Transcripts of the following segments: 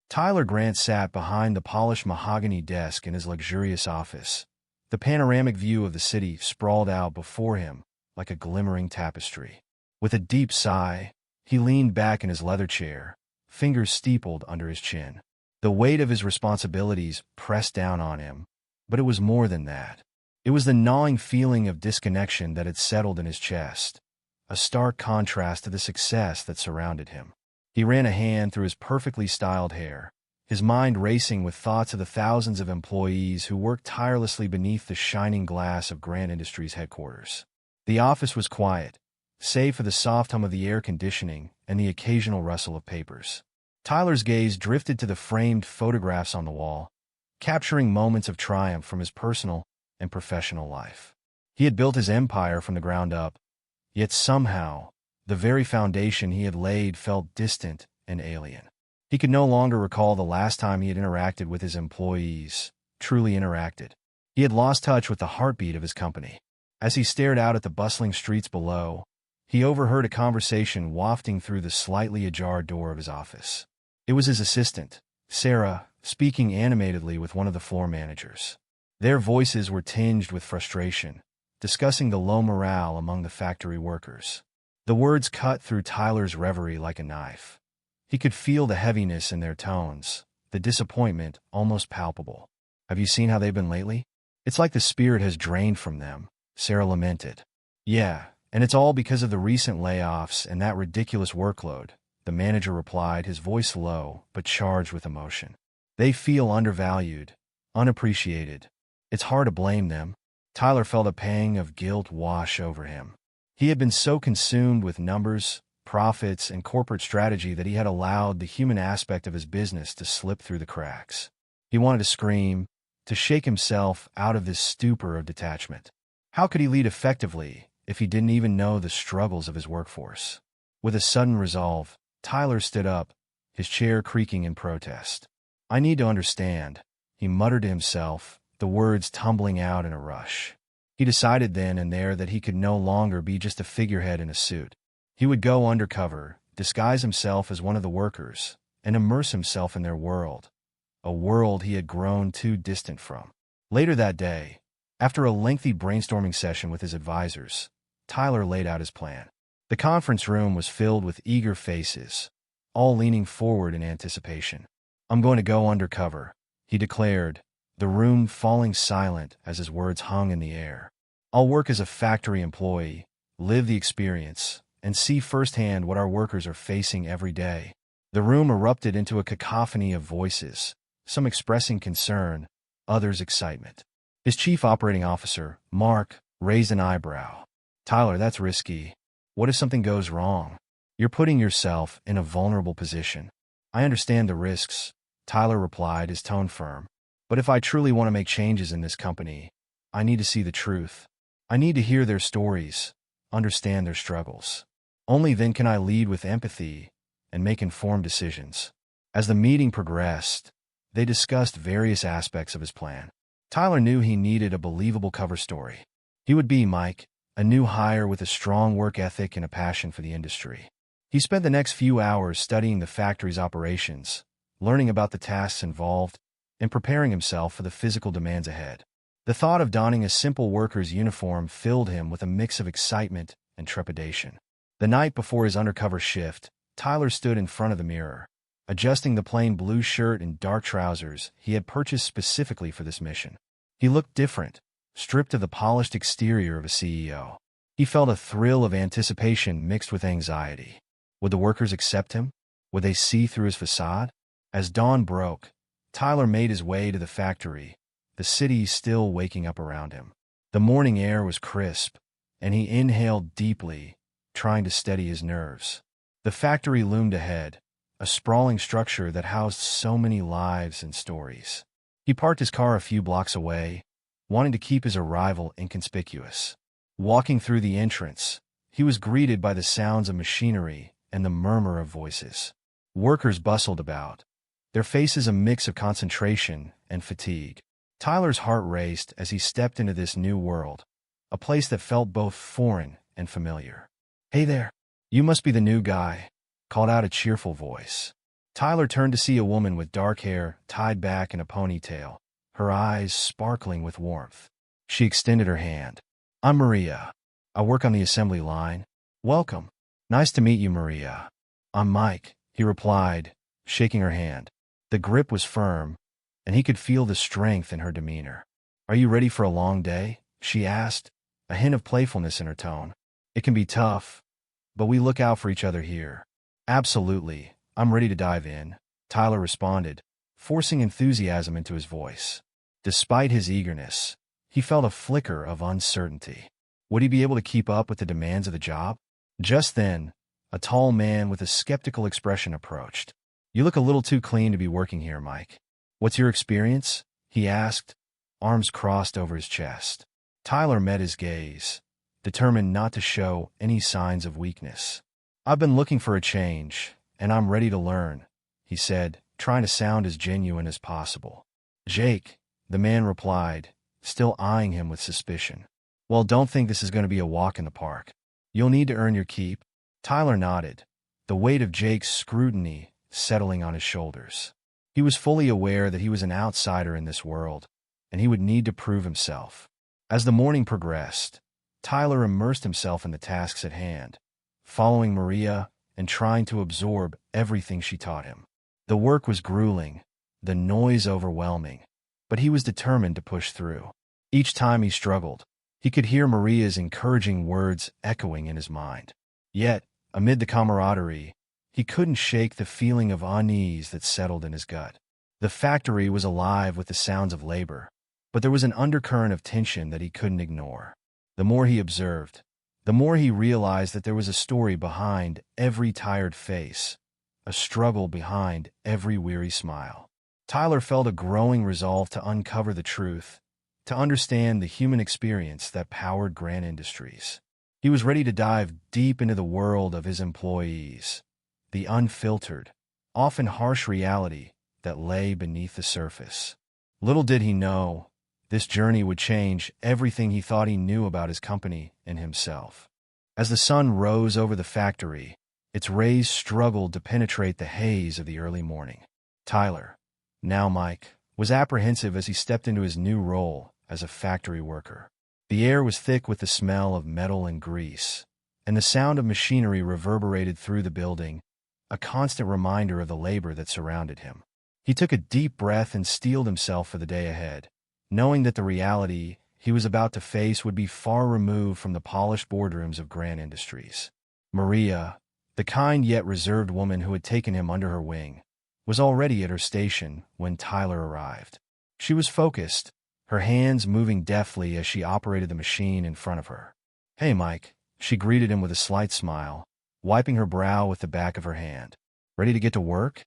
Tyler Grant sat behind the polished mahogany desk in his luxurious office. The panoramic view of the city sprawled out before him like a glimmering tapestry. With a deep sigh, he leaned back in his leather chair, fingers steepled under his chin. The weight of his responsibilities pressed down on him, but it was more than that. It was the gnawing feeling of disconnection that had settled in his chest, a stark contrast to the success that surrounded him. He ran a hand through his perfectly styled hair, his mind racing with thoughts of the thousands of employees who worked tirelessly beneath the shining glass of Grant Industries headquarters. The office was quiet, save for the soft hum of the air conditioning and the occasional rustle of papers. Tyler's gaze drifted to the framed photographs on the wall, capturing moments of triumph from his personal and professional life. He had built his empire from the ground up, yet somehow, the very foundation he had laid felt distant and alien. He could no longer recall the last time he had interacted with his employees, truly interacted. He had lost touch with the heartbeat of his company. As he stared out at the bustling streets below, he overheard a conversation wafting through the slightly ajar door of his office. It was his assistant, Sarah, speaking animatedly with one of the floor managers. Their voices were tinged with frustration, discussing the low morale among the factory workers. The words cut through Tyler's reverie like a knife. He could feel the heaviness in their tones, the disappointment almost palpable. "Have you seen how they've been lately? It's like the spirit has drained from them," Sarah lamented. "Yeah, and it's all because of the recent layoffs and that ridiculous workload," the manager replied, his voice low but charged with emotion. "They feel undervalued, unappreciated. It's hard to blame them." Tyler felt a pang of guilt wash over him. He had been so consumed with numbers, profits, and corporate strategy that he had allowed the human aspect of his business to slip through the cracks. He wanted to scream, to shake himself out of this stupor of detachment. How could he lead effectively if he didn't even know the struggles of his workforce? With a sudden resolve, Tyler stood up, his chair creaking in protest. "I need to understand," he muttered to himself, the words tumbling out in a rush. He decided then and there that he could no longer be just a figurehead in a suit. He would go undercover, disguise himself as one of the workers, and immerse himself in their world, a world he had grown too distant from. Later that day, after a lengthy brainstorming session with his advisors, Tyler laid out his plan. The conference room was filled with eager faces, all leaning forward in anticipation. "I'm going to go undercover," he declared, the room falling silent as his words hung in the air. "I'll work as a factory employee, live the experience, and see firsthand what our workers are facing every day." The room erupted into a cacophony of voices, some expressing concern, others excitement. His chief operating officer, Mark, raised an eyebrow. "Tyler, that's risky. What if something goes wrong? You're putting yourself in a vulnerable position." "I understand the risks," Tyler replied, his tone firm. "But if I truly want to make changes in this company, I need to see the truth. I need to hear their stories, understand their struggles. Only then can I lead with empathy and make informed decisions." As the meeting progressed, they discussed various aspects of his plan. Tyler knew he needed a believable cover story. He would be Mike, a new hire with a strong work ethic and a passion for the industry. He spent the next few hours studying the factory's operations, learning about the tasks involved, and preparing himself for the physical demands ahead. The thought of donning a simple worker's uniform filled him with a mix of excitement and trepidation. The night before his undercover shift, Tyler stood in front of the mirror, adjusting the plain blue shirt and dark trousers he had purchased specifically for this mission. He looked different, stripped of the polished exterior of a CEO. He felt a thrill of anticipation mixed with anxiety. Would the workers accept him? Would they see through his facade? As dawn broke, Tyler made his way to the factory, the city still waking up around him. The morning air was crisp, and he inhaled deeply, trying to steady his nerves. The factory loomed ahead, a sprawling structure that housed so many lives and stories. He parked his car a few blocks away, wanting to keep his arrival inconspicuous. Walking through the entrance, he was greeted by the sounds of machinery and the murmur of voices. Workers bustled about, their faces a mix of concentration and fatigue. Tyler's heart raced as he stepped into this new world, a place that felt both foreign and familiar. "Hey there, you must be the new guy," called out a cheerful voice. Tyler turned to see a woman with dark hair tied back in a ponytail, her eyes sparkling with warmth. She extended her hand. "I'm Maria. I work on the assembly line. Welcome." "Nice to meet you, Maria. I'm Mike," he replied, shaking her hand. The grip was firm, and he could feel the strength in her demeanor. "Are you ready for a long day?" she asked, a hint of playfulness in her tone. "It can be tough, but we look out for each other here." "Absolutely. I'm ready to dive in," Tyler responded, forcing enthusiasm into his voice. Despite his eagerness, he felt a flicker of uncertainty. Would he be able to keep up with the demands of the job? Just then, a tall man with a skeptical expression approached. "You look a little too clean to be working here, Mike. What's your experience?" he asked, arms crossed over his chest. Tyler met his gaze, determined not to show any signs of weakness. "I've been looking for a change, and I'm ready to learn," he said, trying to sound as genuine as possible. "Jake," the man replied, still eyeing him with suspicion. "Well, don't think this is going to be a walk in the park. You'll need to earn your keep." Tyler nodded, the weight of Jake's scrutiny settling on his shoulders. He was fully aware that he was an outsider in this world, and he would need to prove himself. As the morning progressed, Tyler immersed himself in the tasks at hand, following Maria and trying to absorb everything she taught him. The work was grueling, the noise overwhelming, but he was determined to push through. Each time he struggled, he could hear Maria's encouraging words echoing in his mind. Yet, amid the camaraderie, he couldn't shake the feeling of unease that settled in his gut. The factory was alive with the sounds of labor, but there was an undercurrent of tension that he couldn't ignore. The more he observed, the more he realized that there was a story behind every tired face, a struggle behind every weary smile. Tyler felt a growing resolve to uncover the truth, to understand the human experience that powered Grant Industries. He was ready to dive deep into the world of his employees, the unfiltered, often harsh reality that lay beneath the surface. Little did he know, this journey would change everything he thought he knew about his company and himself. As the sun rose over the factory, its rays struggled to penetrate the haze of the early morning. Tyler, now Mike, was apprehensive as he stepped into his new role as a factory worker. The air was thick with the smell of metal and grease, and the sound of machinery reverberated through the building, a constant reminder of the labor that surrounded him. He took a deep breath and steeled himself for the day ahead, knowing that the reality he was about to face would be far removed from the polished boardrooms of Grant Industries. Maria, the kind yet reserved woman who had taken him under her wing, was already at her station when Tyler arrived. She was focused, her hands moving deftly as she operated the machine in front of her. "Hey, Mike," she greeted him with a slight smile, wiping her brow with the back of her hand. "Ready to get to work?"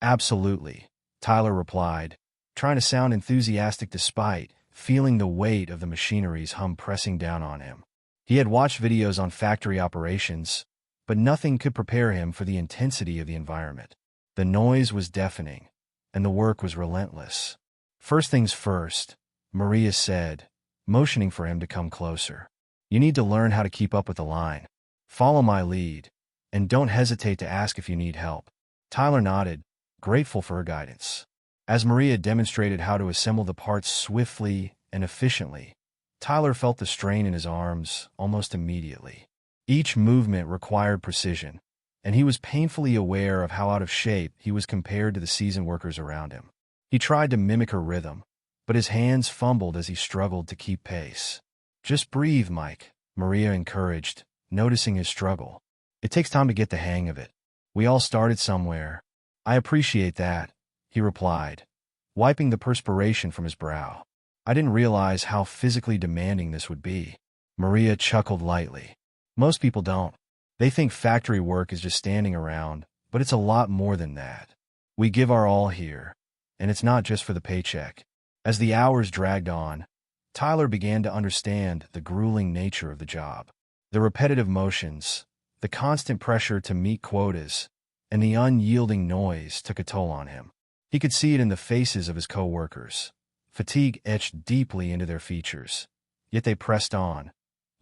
"Absolutely," Tyler replied, trying to sound enthusiastic despite feeling the weight of the machinery's hum pressing down on him. He had watched videos on factory operations, but nothing could prepare him for the intensity of the environment. The noise was deafening, and the work was relentless. "First things first," Maria said, motioning for him to come closer. "You need to learn how to keep up with the line. Follow my lead, and don't hesitate to ask if you need help." Tyler nodded, grateful for her guidance. As Maria demonstrated how to assemble the parts swiftly and efficiently, Tyler felt the strain in his arms almost immediately. Each movement required precision, and he was painfully aware of how out of shape he was compared to the seasoned workers around him. He tried to mimic her rhythm, but his hands fumbled as he struggled to keep pace. "Just breathe, Mike," Maria encouraged, noticing his struggle. "It takes time to get the hang of it. We all started somewhere." "I appreciate that," he replied, wiping the perspiration from his brow. "I didn't realize how physically demanding this would be." Maria chuckled lightly. "Most people don't. They think factory work is just standing around, but it's a lot more than that. We give our all here, and it's not just for the paycheck." As the hours dragged on, Tyler began to understand the grueling nature of the job. The repetitive motions, the constant pressure to meet quotas, and the unyielding noise took a toll on him. He could see it in the faces of his co-workers. Fatigue etched deeply into their features, yet they pressed on,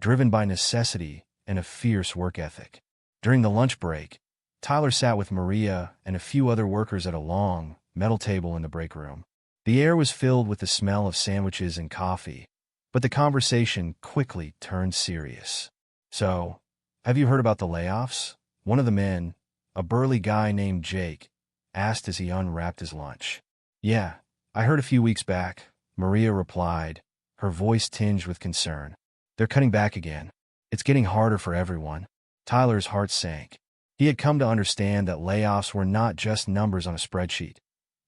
driven by necessity and a fierce work ethic. During the lunch break, Tyler sat with Maria and a few other workers at a long, metal table in the break room. The air was filled with the smell of sandwiches and coffee, but the conversation quickly turned serious. "So, have you heard about the layoffs?" One of the men, a burly guy named Jake, asked as he unwrapped his lunch. "Yeah, I heard a few weeks back," Maria replied, her voice tinged with concern. "They're cutting back again. It's getting harder for everyone." Tyler's heart sank. He had come to understand that layoffs were not just numbers on a spreadsheet.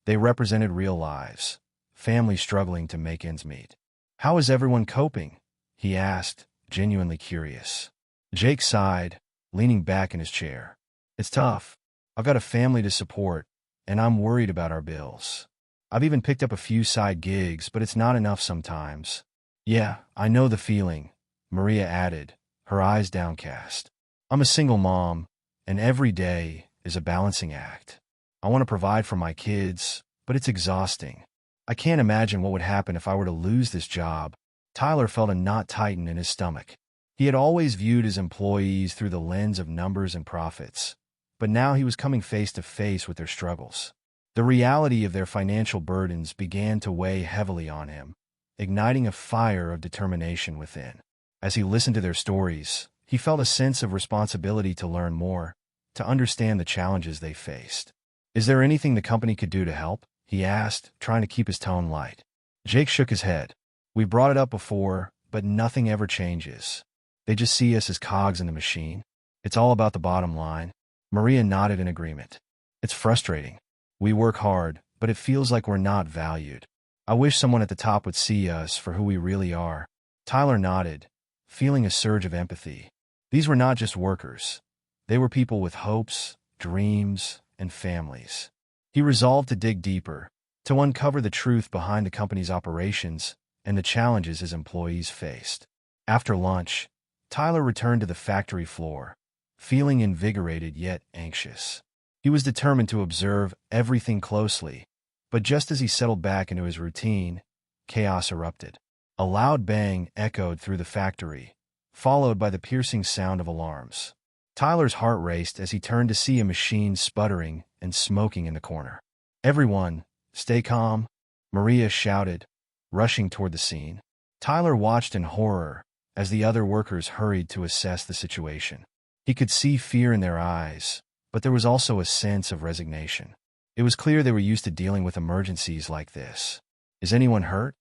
They represented real lives, families struggling to make ends meet. "How is everyone coping?" he asked, genuinely curious. Jake sighed, leaning back in his chair. "It's tough. I've got a family to support, and I'm worried about our bills. I've even picked up a few side gigs, but it's not enough sometimes." "Yeah, I know the feeling," Maria added, her eyes downcast. "I'm a single mom, and every day is a balancing act. I want to provide for my kids, but it's exhausting. I can't imagine what would happen if I were to lose this job." Tyler felt a knot tighten in his stomach. He had always viewed his employees through the lens of numbers and profits, but now he was coming face to face with their struggles. The reality of their financial burdens began to weigh heavily on him, igniting a fire of determination within. As he listened to their stories, he felt a sense of responsibility to learn more, to understand the challenges they faced. "Is there anything the company could do to help?" he asked, trying to keep his tone light. Jake shook his head. "We brought it up before, but nothing ever changes. They just see us as cogs in the machine. It's all about the bottom line." Maria nodded in agreement. "It's frustrating. We work hard, but it feels like we're not valued. I wish someone at the top would see us for who we really are." Tyler nodded, feeling a surge of empathy. These were not just workers. They were people with hopes, dreams, and families. He resolved to dig deeper, to uncover the truth behind the company's operations and the challenges his employees faced. After lunch, Tyler returned to the factory floor, feeling invigorated yet anxious. He was determined to observe everything closely, but just as he settled back into his routine, chaos erupted. A loud bang echoed through the factory, followed by the piercing sound of alarms. Tyler's heart raced as he turned to see a machine sputtering and smoking in the corner. "Everyone, stay calm," Maria shouted, rushing toward the scene. Tyler watched in horror as the other workers hurried to assess the situation. He could see fear in their eyes, but there was also a sense of resignation. It was clear they were used to dealing with emergencies like this. "Is anyone hurt?"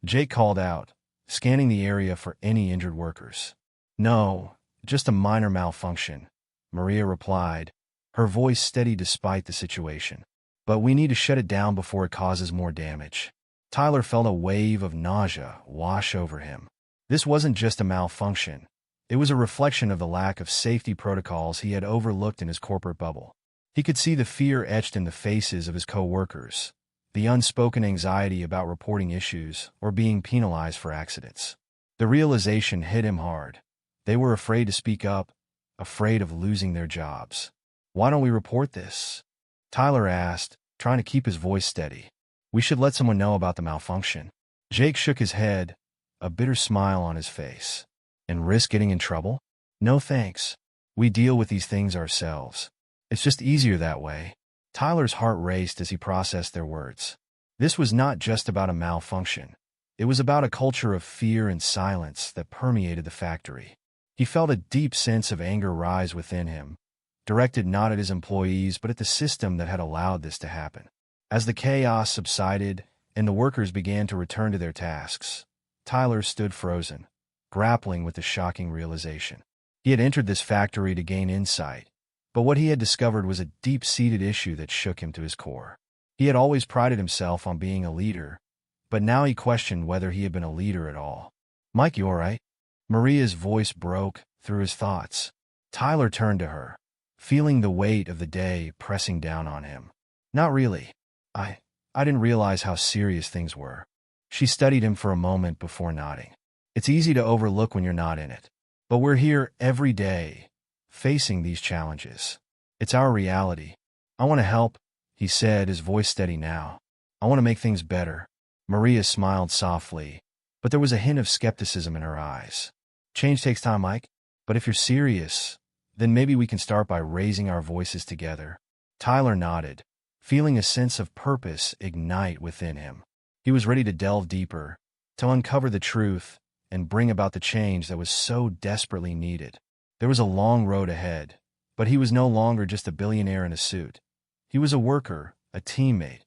Jake called out, scanning the area for any injured workers. "No, just a minor malfunction," Maria replied, her voice steady despite the situation. "But we need to shut it down before it causes more damage." Tyler felt a wave of nausea wash over him. This wasn't just a malfunction. It was a reflection of the lack of safety protocols he had overlooked in his corporate bubble. He could see the fear etched in the faces of his co-workers, the unspoken anxiety about reporting issues or being penalized for accidents. The realization hit him hard. They were afraid to speak up, afraid of losing their jobs. "Why don't we report this?" Tyler asked, trying to keep his voice steady. "We should let someone know about the malfunction." Jake shook his head, a bitter smile on his face. "And risk getting in trouble? No thanks. We deal with these things ourselves. It's just easier that way." Tyler's heart raced as he processed their words. This was not just about a malfunction. It was about a culture of fear and silence that permeated the factory. He felt a deep sense of anger rise within him, directed not at his employees but at the system that had allowed this to happen. As the chaos subsided and the workers began to return to their tasks, Tyler stood frozen, grappling with the shocking realization. He had entered this factory to gain insight, but what he had discovered was a deep-seated issue that shook him to his core. He had always prided himself on being a leader, but now he questioned whether he had been a leader at all. "Mike, you all right?" Maria's voice broke through his thoughts. Tyler turned to her, feeling the weight of the day pressing down on him. "Not really. I didn't realize how serious things were." She studied him for a moment before nodding. "It's easy to overlook when you're not in it. But we're here every day, facing these challenges. It's our reality. I want to help," he said, his voice steady now. "I want to make things better." Maria smiled softly, but there was a hint of skepticism in her eyes. "Change takes time, Mike. But if you're serious, Then maybe we can start by raising our voices together. Tyler nodded, feeling a sense of purpose ignite within him. He was ready to delve deeper, to uncover the truth, and bring about the change that was so desperately needed. There was a long road ahead, but he was no longer just a billionaire in a suit. He was a worker, a teammate,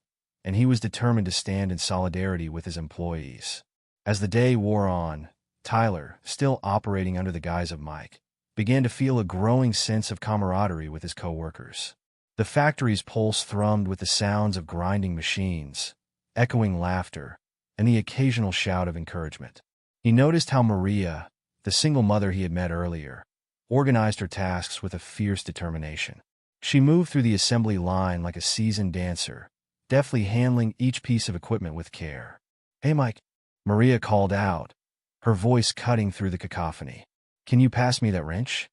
and he was determined to stand in solidarity with his employees. As the day wore on, Tyler, still operating under the guise of Mike, began to feel a growing sense of camaraderie with his co-workers. The factory's pulse thrummed with the sounds of grinding machines, echoing laughter, and the occasional shout of encouragement. He noticed how Maria, the single mother he had met earlier, organized her tasks with a fierce determination. She moved through the assembly line like a seasoned dancer, deftly handling each piece of equipment with care. "Hey, Mike," Maria called out, her voice cutting through the cacophony. "Can you pass me that wrench?"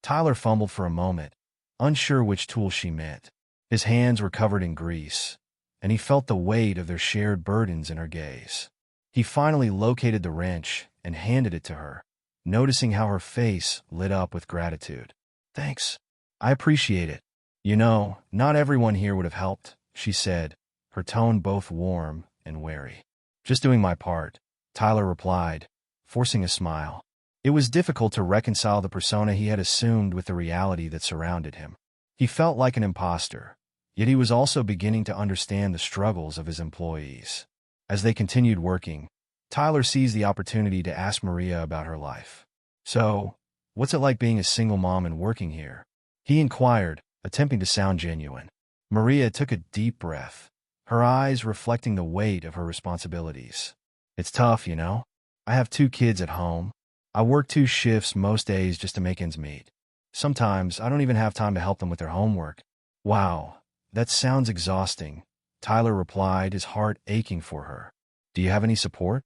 Tyler fumbled for a moment, unsure which tool she meant. His hands were covered in grease, and he felt the weight of their shared burdens in her gaze. He finally located the wrench and handed it to her, noticing how her face lit up with gratitude. "Thanks. I appreciate it. You know, not everyone here would have helped," she said, her tone both warm and wary. "Just doing my part," Tyler replied, forcing a smile. It was difficult to reconcile the persona he had assumed with the reality that surrounded him. He felt like an imposter, yet he was also beginning to understand the struggles of his employees. As they continued working, Tyler seized the opportunity to ask Maria about her life. "So, what's it like being a single mom and working here?" he inquired, attempting to sound genuine. Maria took a deep breath, her eyes reflecting the weight of her responsibilities. "It's tough, you know. I have 2 kids at home. I work 2 shifts most days just to make ends meet. Sometimes I don't even have time to help them with their homework." "Wow, that sounds exhausting," Tyler replied, his heart aching for her. "Do you have any support?"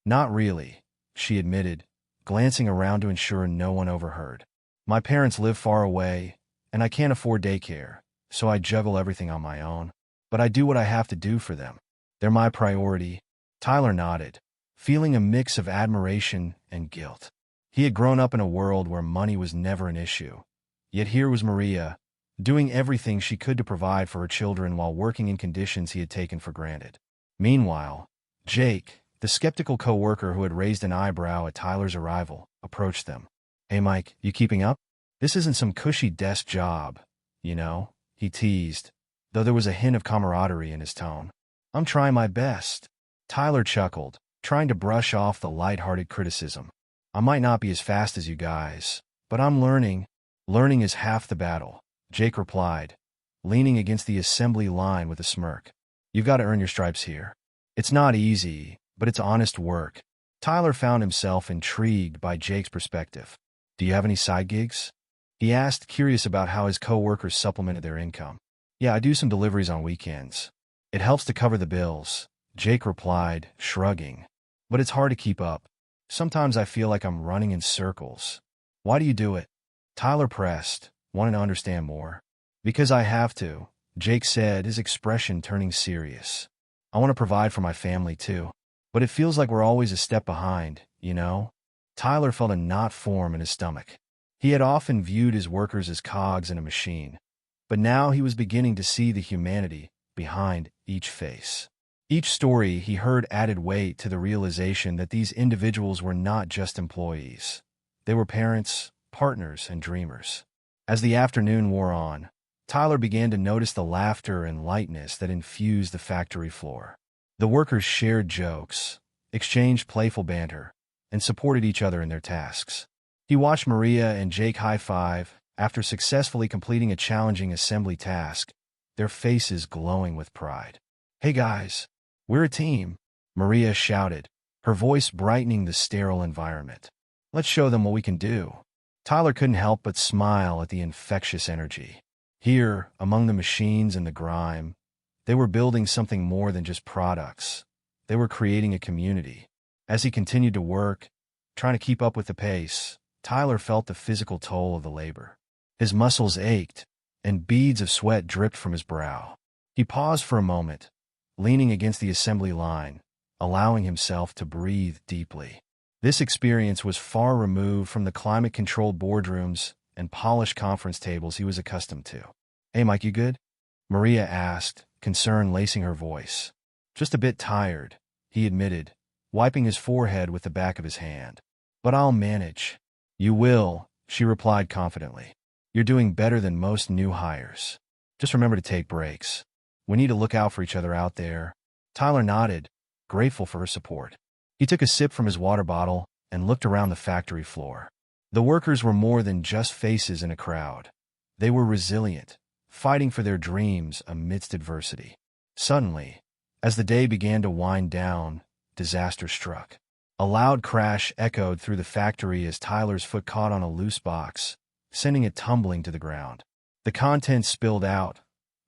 "Not really," she admitted, glancing around to ensure no one overheard. "My parents live far away, and I can't afford daycare, so I juggle everything on my own. But I do what I have to do for them. They're my priority." Tyler nodded, feeling a mix of admiration and guilt. He had grown up in a world where money was never an issue. Yet here was Maria, doing everything she could to provide for her children while working in conditions he had taken for granted. Meanwhile, Jake, the skeptical co-worker who had raised an eyebrow at Tyler's arrival, approached them. "Hey Mike, you keeping up? This isn't some cushy desk job, you know," he teased, though there was a hint of camaraderie in his tone. "I'm trying my best." Tyler chuckled, trying to brush off the light-hearted criticism. "I might not be as fast as you guys, but I'm learning." "Learning is half the battle," Jake replied, leaning against the assembly line with a smirk. "You've got to earn your stripes here. It's not easy, but it's honest work." Tyler found himself intrigued by Jake's perspective. "Do you have any side gigs?" he asked, curious about how his co-workers supplemented their income. "Yeah, I do some deliveries on weekends. It helps to cover the bills," Jake replied, shrugging. "But it's hard to keep up. Sometimes I feel like I'm running in circles." "Why do you do it?" Tyler pressed, wanting to understand more. "Because I have to," Jake said, his expression turning serious. "I want to provide for my family too. But it feels like we're always a step behind, you know?" Tyler felt a knot form in his stomach. He had often viewed his workers as cogs in a machine, but now he was beginning to see the humanity behind each face. Each story he heard added weight to the realization that these individuals were not just employees. They were parents, partners, and dreamers. As the afternoon wore on, Tyler began to notice the laughter and lightness that infused the factory floor. The workers shared jokes, exchanged playful banter, and supported each other in their tasks. He watched Maria and Jake high-five after successfully completing a challenging assembly task, their faces glowing with pride. "Hey guys, we're a team," Maria shouted, her voice brightening the sterile environment. "Let's show them what we can do." Tyler couldn't help but smile at the infectious energy. Here, among the machines and the grime, they were building something more than just products. They were creating a community. As he continued to work, trying to keep up with the pace, Tyler felt the physical toll of the labor. His muscles ached, and beads of sweat dripped from his brow. He paused for a moment, leaning against the assembly line, allowing himself to breathe deeply. This experience was far removed from the climate-controlled boardrooms and polished conference tables he was accustomed to. "Hey, Mike, you good?" Maria asked, concern lacing her voice. "Just a bit tired," he admitted, wiping his forehead with the back of his hand. "But I'll manage." "You will," she replied confidently. "You're doing better than most new hires. Just remember to take breaks. We need to look out for each other out there." Tyler nodded, grateful for her support. He took a sip from his water bottle and looked around the factory floor. The workers were more than just faces in a crowd. They were resilient, fighting for their dreams amidst adversity. Suddenly, as the day began to wind down, disaster struck. A loud crash echoed through the factory as Tyler's foot caught on a loose box, sending it tumbling to the ground. The contents spilled out,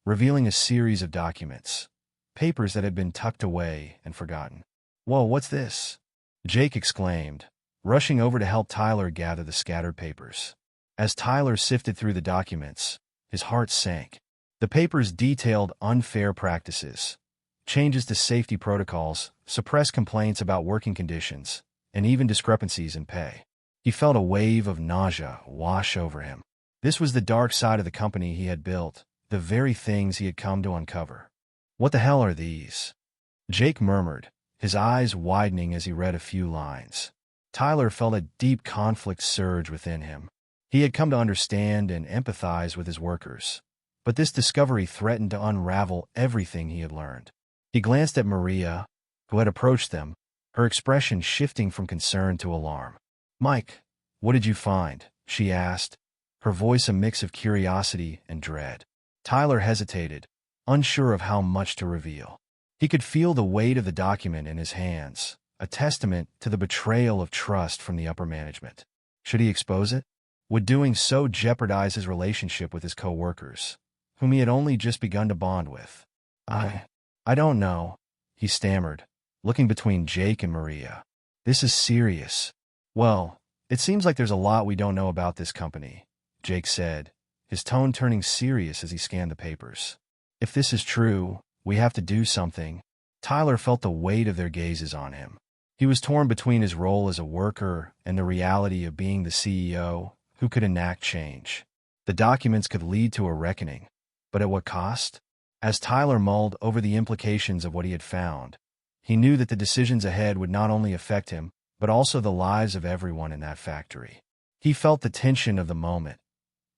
revealing a series of documents, papers that had been tucked away and forgotten. "Whoa, what's this?" Jake exclaimed, rushing over to help Tyler gather the scattered papers. As Tyler sifted through the documents, his heart sank. The papers detailed unfair practices, changes to safety protocols, suppressed complaints about working conditions, and even discrepancies in pay. He felt a wave of nausea wash over him. This was the dark side of the company he had built, the very things he had come to uncover. "What the hell are these?" Jake murmured, his eyes widening as he read a few lines. Tyler felt a deep conflict surge within him. He had come to understand and empathize with his workers, but this discovery threatened to unravel everything he had learned. He glanced at Maria, who had approached them, her expression shifting from concern to alarm. "Mike, what did you find?" she asked, her voice a mix of curiosity and dread. Tyler hesitated, unsure of how much to reveal. He could feel the weight of the document in his hands, a testament to the betrayal of trust from the upper management. Should he expose it? Would doing so jeopardize his relationship with his co-workers, whom he had only just begun to bond with? I don't know," he stammered, looking between Jake and Maria. "This is serious." "Well, it seems like there's a lot we don't know about this company," Jake said, his tone turning serious as he scanned the papers. "If this is true, we have to do something." Tyler felt the weight of their gazes on him. He was torn between his role as a worker and the reality of being the CEO who could enact change. The documents could lead to a reckoning, but at what cost? As Tyler mulled over the implications of what he had found, he knew that the decisions ahead would not only affect him, but also the lives of everyone in that factory. He felt the tension of the moment,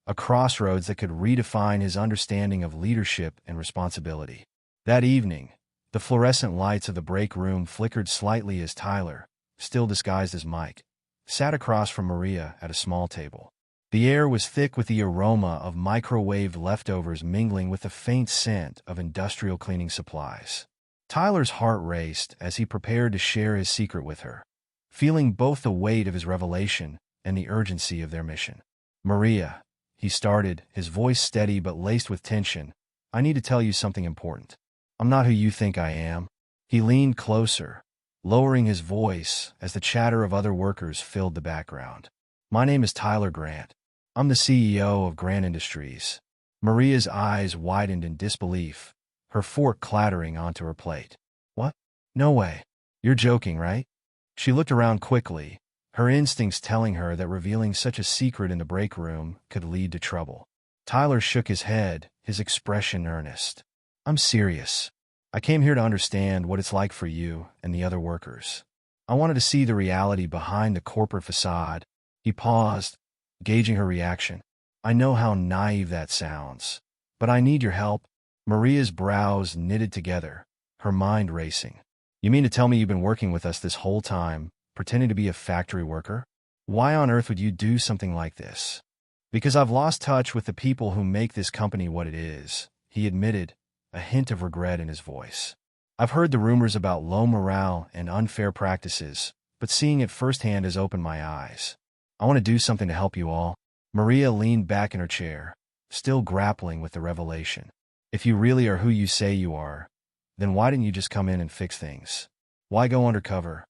a crossroads that could redefine his understanding of leadership and responsibility. That evening, the fluorescent lights of the break room flickered slightly as Tyler, still disguised as Mike, sat across from Maria at a small table. The air was thick with the aroma of microwaved leftovers mingling with the faint scent of industrial cleaning supplies. Tyler's heart raced as he prepared to share his secret with her, feeling both the weight of his revelation and the urgency of their mission. "Maria," he started, his voice steady but laced with tension, "I need to tell you something important. I'm not who you think I am." He leaned closer, lowering his voice as the chatter of other workers filled the background. "My name is Tyler Grant. I'm the CEO of Grant Industries." Maria's eyes widened in disbelief, her fork clattering onto her plate. "What? No way. You're joking, right?" She looked around quickly, her instincts telling her that revealing such a secret in the break room could lead to trouble. Tyler shook his head, his expression earnest. "I'm serious. I came here to understand what it's like for you and the other workers. I wanted to see the reality behind the corporate facade." He paused, gauging her reaction. "I know how naive that sounds, but I need your help." Maria's brows knitted together, her mind racing. "You mean to tell me you've been working with us this whole time, pretending to be a factory worker? Why on earth would you do something like this?" "Because I've lost touch with the people who make this company what it is," he admitted, a hint of regret in his voice. "I've heard the rumors about low morale and unfair practices, but seeing it firsthand has opened my eyes. I want to do something to help you all." Maria leaned back in her chair, still grappling with the revelation. "If you really are who you say you are, then why didn't you just come in and fix things? Why go undercover?"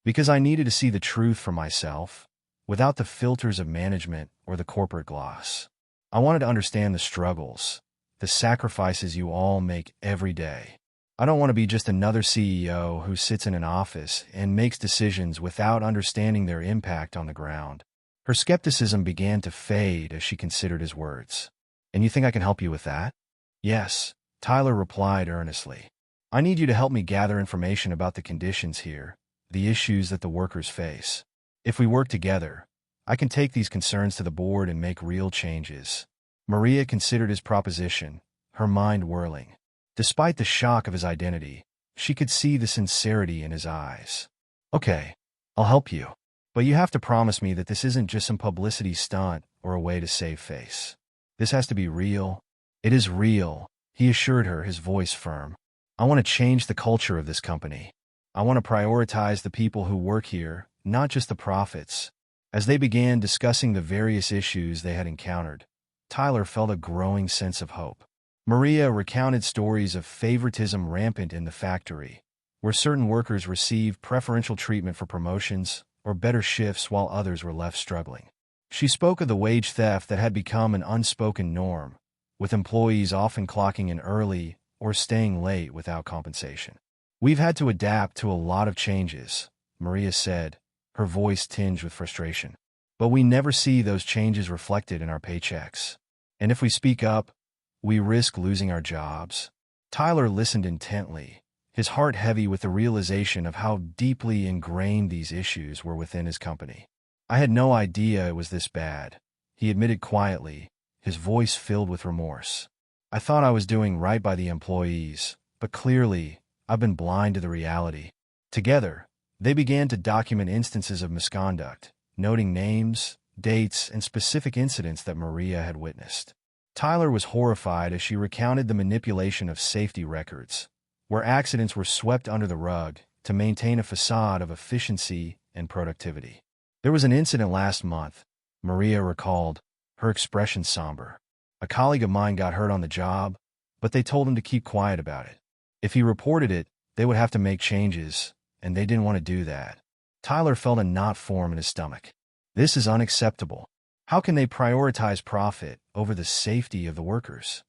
"Because I needed to see the truth for myself, without the filters of management or the corporate gloss. I wanted to understand the struggles, the sacrifices you all make every day. I don't want to be just another CEO who sits in an office and makes decisions without understanding their impact on the ground." Her skepticism began to fade as she considered his words. "And you think I can help you with that?" "Yes," Tyler replied earnestly. "I need you to help me gather information about the conditions here, the issues that the workers face. If we work together, I can take these concerns to the board and make real changes." Maria considered his proposition, her mind whirling. Despite the shock of his identity, she could see the sincerity in his eyes. "Okay, I'll help you. But you have to promise me that this isn't just some publicity stunt or a way to save face. This has to be real." "It is real," he assured her, his voice firm. "I want to change the culture of this company. I want to prioritize the people who work here, not just the profits." As they began discussing the various issues they had encountered, Tyler felt a growing sense of hope. Maria recounted stories of favoritism rampant in the factory, where certain workers received preferential treatment for promotions or better shifts while others were left struggling. She spoke of the wage theft that had become an unspoken norm, with employees often clocking in early or staying late without compensation. "We've had to adapt to a lot of changes," Maria said, her voice tinged with frustration. "But we never see those changes reflected in our paychecks. And if we speak up, we risk losing our jobs." Tyler listened intently, his heart heavy with the realization of how deeply ingrained these issues were within his company. "I had no idea it was this bad," he admitted quietly, his voice filled with remorse. "I thought I was doing right by the employees, but clearly, I've been blind to the reality." Together, they began to document instances of misconduct, noting names, dates, and specific incidents that Maria had witnessed. Tyler was horrified as she recounted the manipulation of safety records, where accidents were swept under the rug to maintain a facade of efficiency and productivity. "There was an incident last month," Maria recalled, her expression somber. "A colleague of mine got hurt on the job, but they told him to keep quiet about it. If he reported it, they would have to make changes, and they didn't want to do that." Tyler felt a knot form in his stomach. This is unacceptable. How can they prioritize profit over the safety of the workers?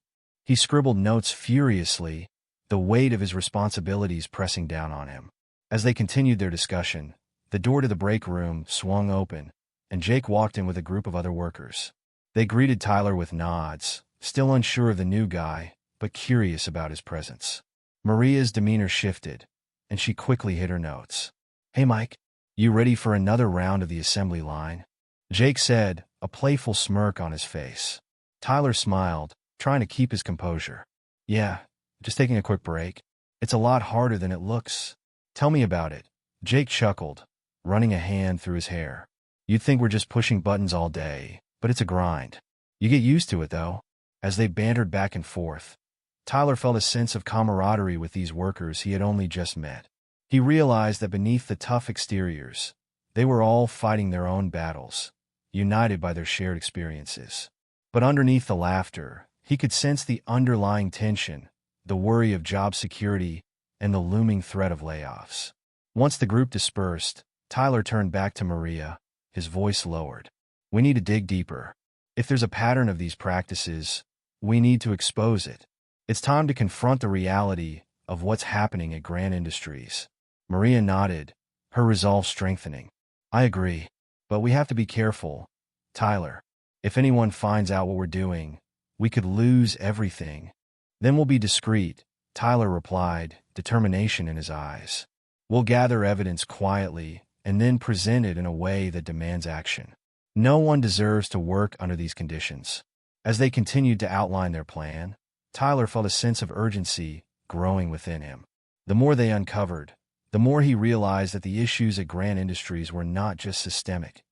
He scribbled notes furiously, the weight of his responsibilities pressing down on him. As they continued their discussion, the door to the break room swung open, and Jake walked in with a group of other workers. They greeted Tyler with nods, still unsure of the new guy, but curious about his presence. Maria's demeanor shifted, and she quickly hit her notes. "Hey, Mike, you ready for another round of the assembly line?" Jake said, a playful smirk on his face. Tyler smiled, trying to keep his composure. "Yeah, just taking a quick break. It's a lot harder than it looks." "Tell me about it." Jake chuckled, running a hand through his hair. "You'd think we're just pushing buttons all day, but it's a grind. You get used to it, though." As they bantered back and forth, Tyler felt a sense of camaraderie with these workers he had only just met. He realized that beneath the tough exteriors, they were all fighting their own battles, united by their shared experiences. But underneath the laughter, he could sense the underlying tension, the worry of job security, and the looming threat of layoffs. Once the group dispersed, Tyler turned back to Maria, his voice lowered. "We need to dig deeper. If there's a pattern of these practices, we need to expose it. It's time to confront the reality of what's happening at Grant Industries." Maria nodded, her resolve strengthening. "I agree, but we have to be careful, Tyler. If anyone finds out what we're doing, we could lose everything." "Then we'll be discreet," Tyler replied, determination in his eyes. "We'll gather evidence quietly and then present it in a way that demands action. No one deserves to work under these conditions." As they continued to outline their plan, Tyler felt a sense of urgency growing within him. The more they uncovered, the more he realized that the issues at Grant Industries were not just systemic.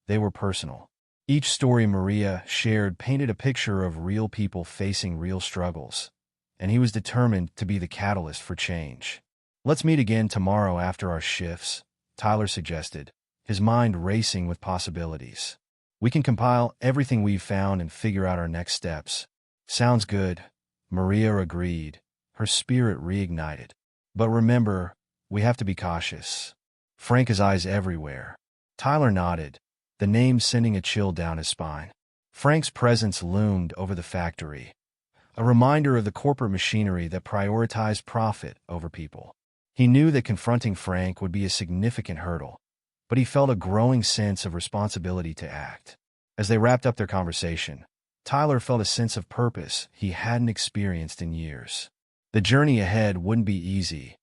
They were personal. Each story Maria shared painted a picture of real people facing real struggles, and he was determined to be the catalyst for change. "Let's meet again tomorrow after our shifts," Tyler suggested, his mind racing with possibilities. "We can compile everything we've found and figure out our next steps." "Sounds good," Maria agreed, her spirit reignited. "But remember, we have to be cautious. Frank has eyes everywhere." Tyler nodded, the name sending a chill down his spine. Frank's presence loomed over the factory, a reminder of the corporate machinery that prioritized profit over people. He knew that confronting Frank would be a significant hurdle, but he felt a growing sense of responsibility to act. As they wrapped up their conversation, Tyler felt a sense of purpose he hadn't experienced in years. The journey ahead wouldn't be easy,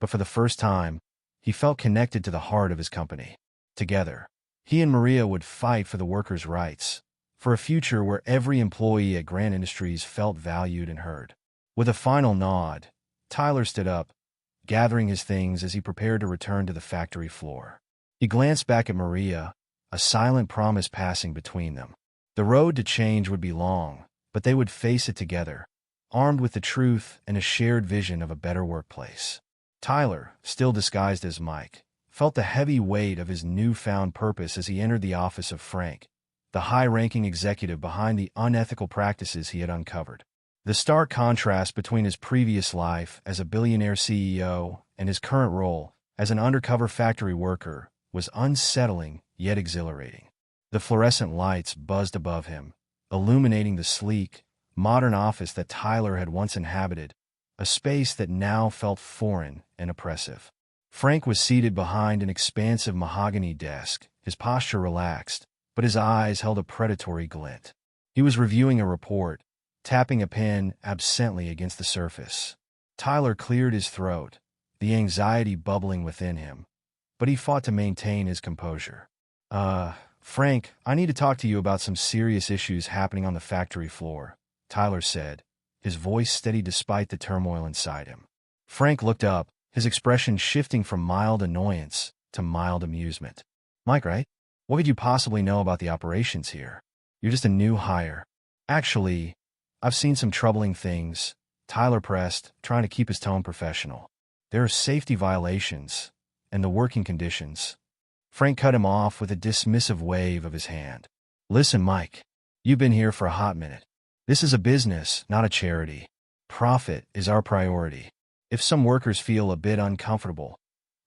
but for the first time, he felt connected to the heart of his company. Together, he and Maria would fight for the workers' rights, for a future where every employee at Grant Industries felt valued and heard. With a final nod, Tyler stood up, gathering his things as he prepared to return to the factory floor. He glanced back at Maria, a silent promise passing between them. The road to change would be long, but they would face it together, armed with the truth and a shared vision of a better workplace. Tyler, still disguised as Mike, felt the heavy weight of his newfound purpose as he entered the office of Frank, the high-ranking executive behind the unethical practices he had uncovered. The stark contrast between his previous life as a billionaire CEO and his current role as an undercover factory worker was unsettling yet exhilarating. The fluorescent lights buzzed above him, illuminating the sleek, modern office that Tyler had once inhabited, a space that now felt foreign and oppressive. Frank was seated behind an expansive mahogany desk, his posture relaxed, but his eyes held a predatory glint. He was reviewing a report, tapping a pen absently against the surface. Tyler cleared his throat, the anxiety bubbling within him, but he fought to maintain his composure. Frank, I need to talk to you about some serious issues happening on the factory floor, Tyler said, his voice steady despite the turmoil inside him. Frank looked up, his expression shifting from mild annoyance to mild amusement. Mike, right? What could you possibly know about the operations here? You're just a new hire. Actually, I've seen some troubling things, Tyler pressed, trying to keep his tone professional. There are safety violations, and the working conditions. Frank cut him off with a dismissive wave of his hand. Listen, Mike, you've been here for a hot minute. This is a business, not a charity. Profit is our priority. If some workers feel a bit uncomfortable,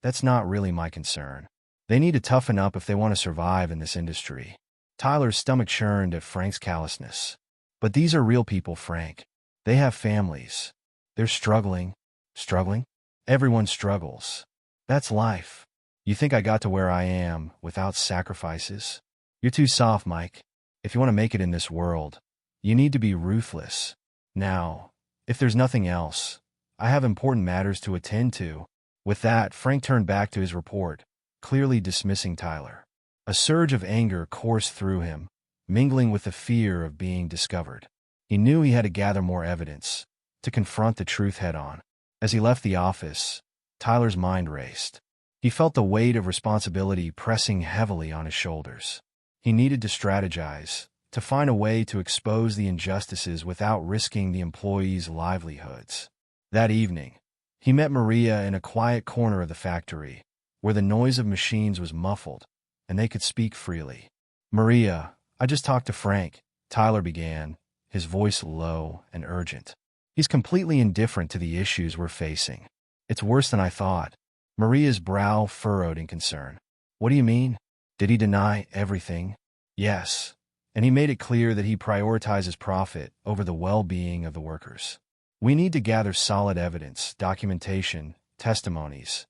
that's not really my concern. They need to toughen up if they want to survive in this industry. Tyler's stomach churned at Frank's callousness. But these are real people, Frank. They have families. They're struggling. Struggling? Everyone struggles. That's life. You think I got to where I am without sacrifices? You're too soft, Mike. If you want to make it in this world, you need to be ruthless. Now, if there's nothing else, I have important matters to attend to. With that, Frank turned back to his report, clearly dismissing Tyler. A surge of anger coursed through him, mingling with the fear of being discovered. He knew he had to gather more evidence, to confront the truth head-on. As he left the office, Tyler's mind raced. He felt the weight of responsibility pressing heavily on his shoulders. He needed to strategize, to find a way to expose the injustices without risking the employees' livelihoods. That evening, he met Maria in a quiet corner of the factory, where the noise of machines was muffled, and they could speak freely. Maria, I just talked to Frank, Tyler began, his voice low and urgent. He's completely indifferent to the issues we're facing. It's worse than I thought. Maria's brow furrowed in concern. What do you mean? Did he deny everything? Yes, and he made it clear that he prioritizes profit over the well-being of the workers. We need to gather solid evidence, documentation, testimonies,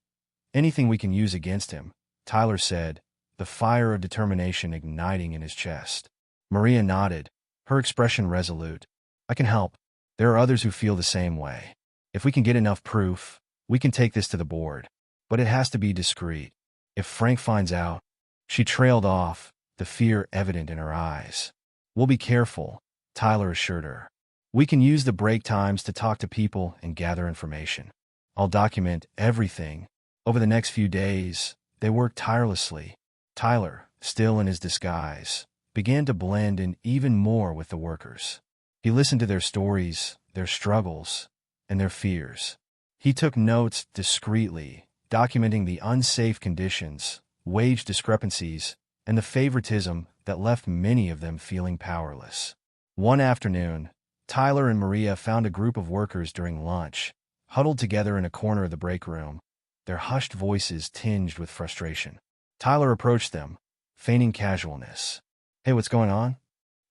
anything we can use against him, Tyler said, the fire of determination igniting in his chest. Maria nodded, her expression resolute. I can help. There are others who feel the same way. If we can get enough proof, we can take this to the board. But it has to be discreet. If Frank finds out, she trailed off, the fear evident in her eyes. We'll be careful, Tyler assured her. We can use the break times to talk to people and gather information. I'll document everything. Over the next few days, they worked tirelessly. Tyler, still in his disguise, began to blend in even more with the workers. He listened to their stories, their struggles, and their fears. He took notes discreetly, documenting the unsafe conditions, wage discrepancies, and the favoritism that left many of them feeling powerless. One afternoon, Tyler and Maria found a group of workers during lunch, huddled together in a corner of the break room, their hushed voices tinged with frustration. Tyler approached them, feigning casualness. Hey, what's going on?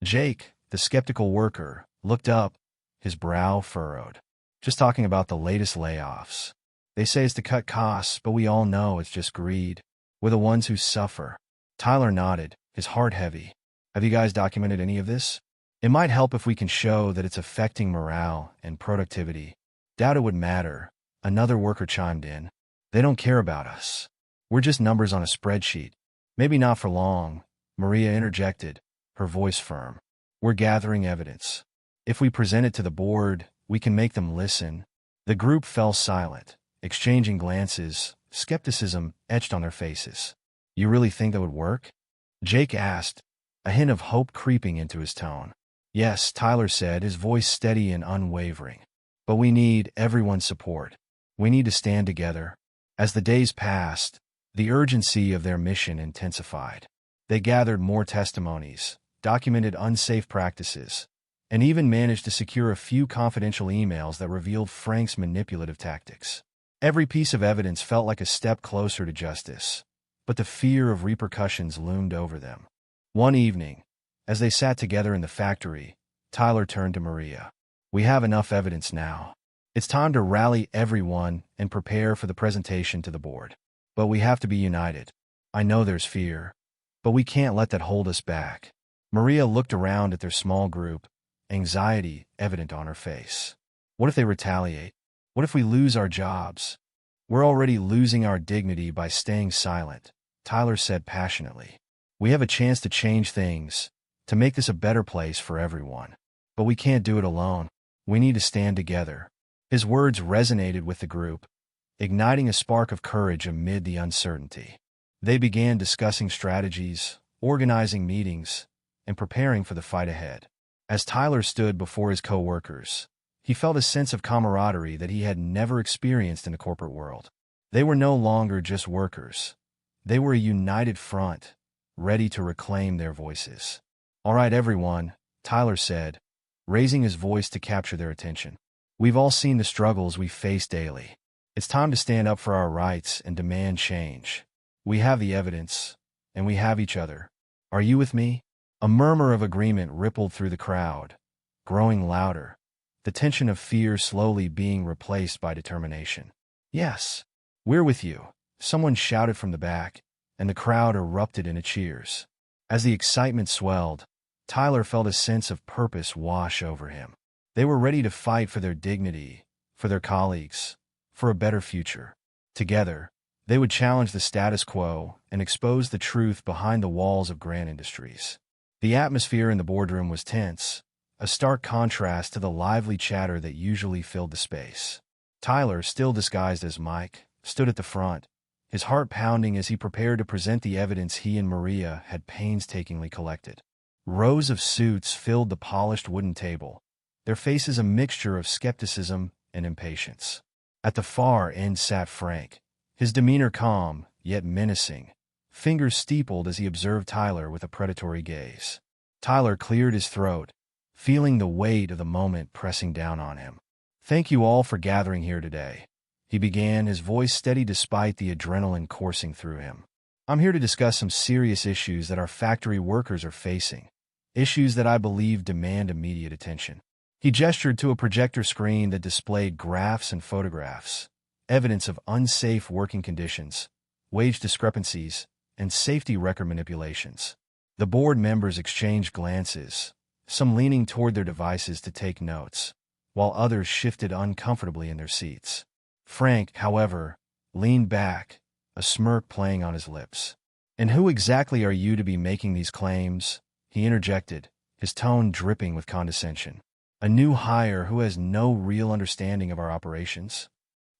Jake, the skeptical worker, looked up, his brow furrowed. Just talking about the latest layoffs. They say it's to cut costs, but we all know it's just greed. We're the ones who suffer. Tyler nodded, his heart heavy. Have you guys documented any of this? It might help if we can show that it's affecting morale and productivity. Doubt it would matter. Another worker chimed in. They don't care about us. We're just numbers on a spreadsheet. Maybe not for long, Maria interjected, her voice firm. We're gathering evidence. If we present it to the board, we can make them listen. The group fell silent, exchanging glances, skepticism etched on their faces. You really think that would work? Jake asked, a hint of hope creeping into his tone. Yes, Tyler said, his voice steady and unwavering. But we need everyone's support. We need to stand together. As the days passed, the urgency of their mission intensified. They gathered more testimonies, documented unsafe practices, and even managed to secure a few confidential emails that revealed Frank's manipulative tactics. Every piece of evidence felt like a step closer to justice, but the fear of repercussions loomed over them. One evening, as they sat together in the factory, Tyler turned to Maria. We have enough evidence now. It's time to rally everyone and prepare for the presentation to the board. But we have to be united. I know there's fear, but we can't let that hold us back. Maria looked around at their small group, anxiety evident on her face. What if they retaliate? What if we lose our jobs? We're already losing our dignity by staying silent, Tyler said passionately. We have a chance to change things, to make this a better place for everyone. But we can't do it alone. We need to stand together. His words resonated with the group, igniting a spark of courage amid the uncertainty. They began discussing strategies, organizing meetings, and preparing for the fight ahead. As Tyler stood before his co-workers, he felt a sense of camaraderie that he had never experienced in the corporate world. They were no longer just workers. They were a united front, ready to reclaim their voices. All right, everyone, Tyler said, raising his voice to capture their attention. We've all seen the struggles we face daily. It's time to stand up for our rights and demand change. We have the evidence, and we have each other. Are you with me? A murmur of agreement rippled through the crowd, growing louder, the tension of fear slowly being replaced by determination. Yes, we're with you, someone shouted from the back, and the crowd erupted into cheers. As the excitement swelled, Tyler felt a sense of purpose wash over him. They were ready to fight for their dignity, for their colleagues, for a better future. Together, they would challenge the status quo and expose the truth behind the walls of Grant Industries. The atmosphere in the boardroom was tense, a stark contrast to the lively chatter that usually filled the space. Tyler, still disguised as Mike, stood at the front, his heart pounding as he prepared to present the evidence he and Maria had painstakingly collected. Rows of suits filled the polished wooden table, their faces a mixture of skepticism and impatience. At the far end sat Frank, his demeanor calm, yet menacing, fingers steepled as he observed Tyler with a predatory gaze. Tyler cleared his throat, feeling the weight of the moment pressing down on him. Thank you all for gathering here today, he began, his voice steady despite the adrenaline coursing through him. I'm here to discuss some serious issues that our factory workers are facing, issues that I believe demand immediate attention. He gestured to a projector screen that displayed graphs and photographs, evidence of unsafe working conditions, wage discrepancies, and safety record manipulations. The board members exchanged glances, some leaning toward their devices to take notes, while others shifted uncomfortably in their seats. Frank, however, leaned back, a smirk playing on his lips. And who exactly are you to be making these claims? He interjected, his tone dripping with condescension. A new hire who has no real understanding of our operations?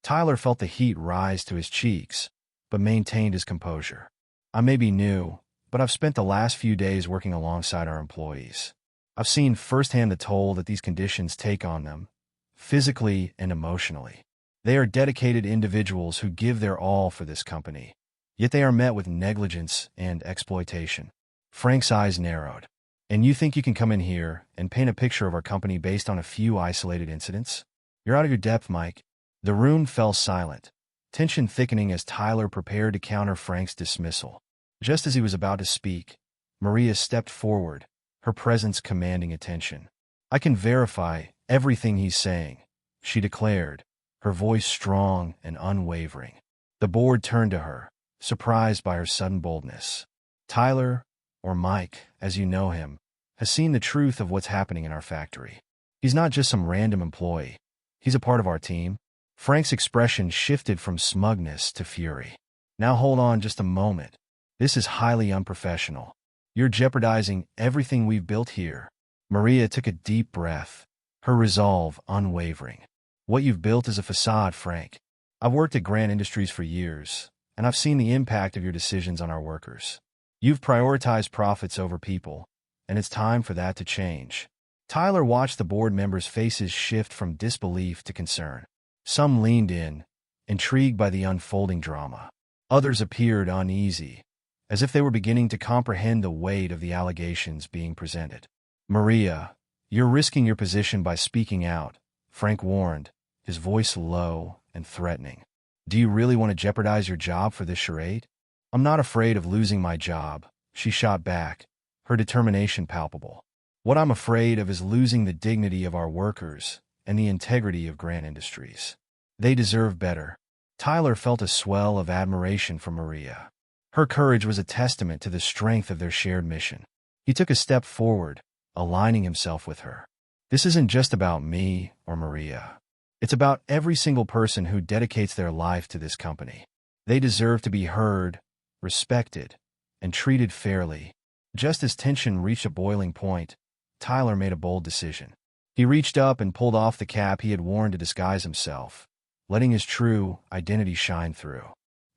Tyler felt the heat rise to his cheeks, but maintained his composure. I may be new, but I've spent the last few days working alongside our employees. I've seen firsthand the toll that these conditions take on them, physically and emotionally. They are dedicated individuals who give their all for this company, yet they are met with negligence and exploitation. Frank's eyes narrowed. And you think you can come in here and paint a picture of our company based on a few isolated incidents? You're out of your depth, Mike. The room fell silent, tension thickening as Tyler prepared to counter Frank's dismissal. Just as he was about to speak, Maria stepped forward, her presence commanding attention. I can verify everything he's saying, she declared, her voice strong and unwavering. The board turned to her, surprised by her sudden boldness. Tyler, or Mike, as you know him, has seen the truth of what's happening in our factory. He's not just some random employee. He's a part of our team. Frank's expression shifted from smugness to fury. Now hold on just a moment. This is highly unprofessional. You're jeopardizing everything we've built here. Maria took a deep breath, her resolve unwavering. What you've built is a facade, Frank. I've worked at Grant Industries for years, and I've seen the impact of your decisions on our workers. You've prioritized profits over people, and it's time for that to change. Tyler watched the board members' faces shift from disbelief to concern. Some leaned in, intrigued by the unfolding drama. Others appeared uneasy, as if they were beginning to comprehend the weight of the allegations being presented. Maria, you're risking your position by speaking out, Frank warned, his voice low and threatening. Do you really want to jeopardize your job for this charade? I'm not afraid of losing my job, she shot back, her determination palpable. What I'm afraid of is losing the dignity of our workers and the integrity of Grant Industries. They deserve better. Tyler felt a swell of admiration for Maria. Her courage was a testament to the strength of their shared mission. He took a step forward, aligning himself with her. This isn't just about me or Maria. It's about every single person who dedicates their life to this company. They deserve to be heard, respected, and treated fairly. Just as tension reached a boiling point, Tyler made a bold decision. He reached up and pulled off the cap he had worn to disguise himself, letting his true identity shine through.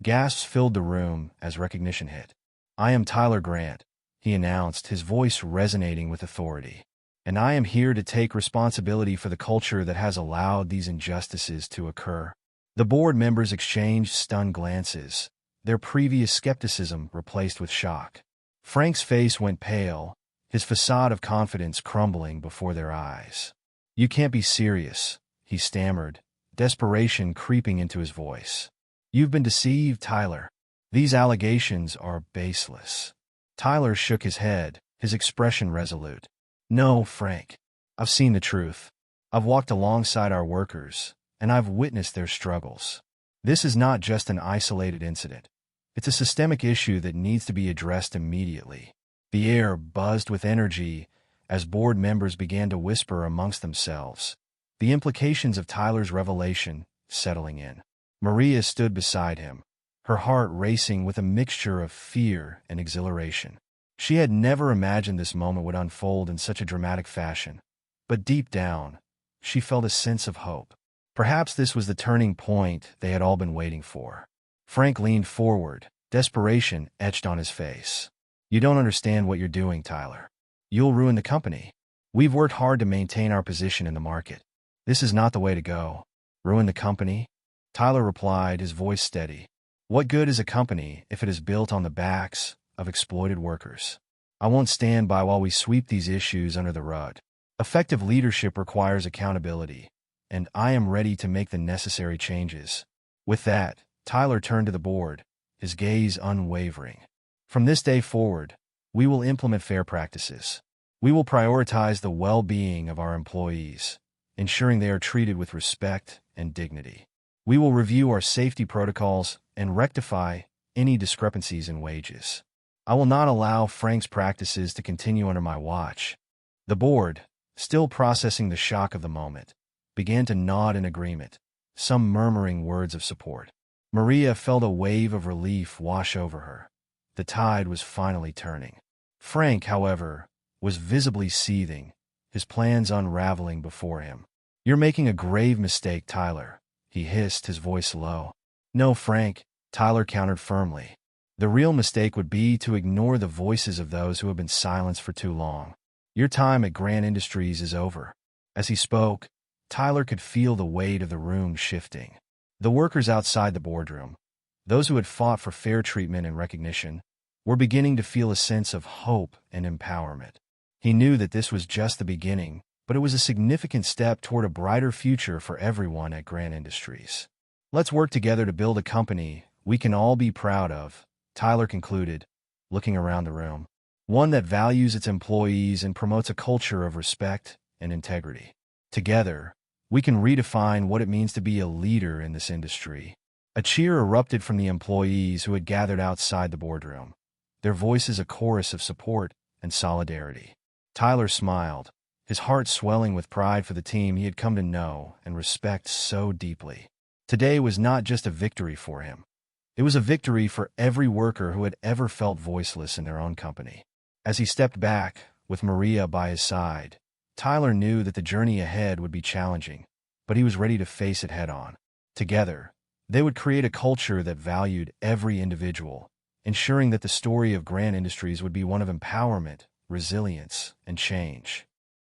Gasps filled the room as recognition hit. I am Tyler Grant, he announced, his voice resonating with authority. And I am here to take responsibility for the culture that has allowed these injustices to occur. The board members exchanged stunned glances, their previous skepticism replaced with shock. Frank's face went pale, his facade of confidence crumbling before their eyes. You can't be serious, he stammered, desperation creeping into his voice. You've been deceived, Tyler. These allegations are baseless. Tyler shook his head, his expression resolute. No, Frank. I've seen the truth. I've walked alongside our workers, and I've witnessed their struggles. This is not just an isolated incident. It's a systemic issue that needs to be addressed immediately. The air buzzed with energy as board members began to whisper amongst themselves, the implications of Tyler's revelation settling in. Maria stood beside him, her heart racing with a mixture of fear and exhilaration. She had never imagined this moment would unfold in such a dramatic fashion, but deep down, she felt a sense of hope. Perhaps this was the turning point they had all been waiting for. Frank leaned forward, desperation etched on his face. You don't understand what you're doing, Tyler. You'll ruin the company. We've worked hard to maintain our position in the market. This is not the way to go. Ruin the company? Tyler replied, his voice steady. What good is a company if it is built on the backs of exploited workers? I won't stand by while we sweep these issues under the rug. Effective leadership requires accountability, and I am ready to make the necessary changes. With that, Tyler turned to the board, his gaze unwavering. From this day forward, we will implement fair practices. We will prioritize the well-being of our employees, ensuring they are treated with respect and dignity. We will review our safety protocols and rectify any discrepancies in wages. I will not allow Frank's practices to continue under my watch. The board, still processing the shock of the moment, began to nod in agreement, some murmuring words of support. Maria felt a wave of relief wash over her. The tide was finally turning. Frank, however, was visibly seething, his plans unraveling before him. You're making a grave mistake, Tyler, he hissed, his voice low. No, Frank, Tyler countered firmly. The real mistake would be to ignore the voices of those who have been silenced for too long. Your time at Grant Industries is over. As he spoke, Tyler could feel the weight of the room shifting. The workers outside the boardroom, those who had fought for fair treatment and recognition, were beginning to feel a sense of hope and empowerment. He knew that this was just the beginning, but it was a significant step toward a brighter future for everyone at Grant Industries. Let's work together to build a company we can all be proud of, Tyler concluded, looking around the room. One that values its employees and promotes a culture of respect and integrity. Together, we can redefine what it means to be a leader in this industry. A cheer erupted from the employees who had gathered outside the boardroom, their voices a chorus of support and solidarity. Tyler smiled, his heart swelling with pride for the team he had come to know and respect so deeply. Today was not just a victory for him. It was a victory for every worker who had ever felt voiceless in their own company. As he stepped back, with Maria by his side, Tyler knew that the journey ahead would be challenging, but he was ready to face it head-on. Together, they would create a culture that valued every individual, ensuring that the story of Grant Industries would be one of empowerment, resilience, and change.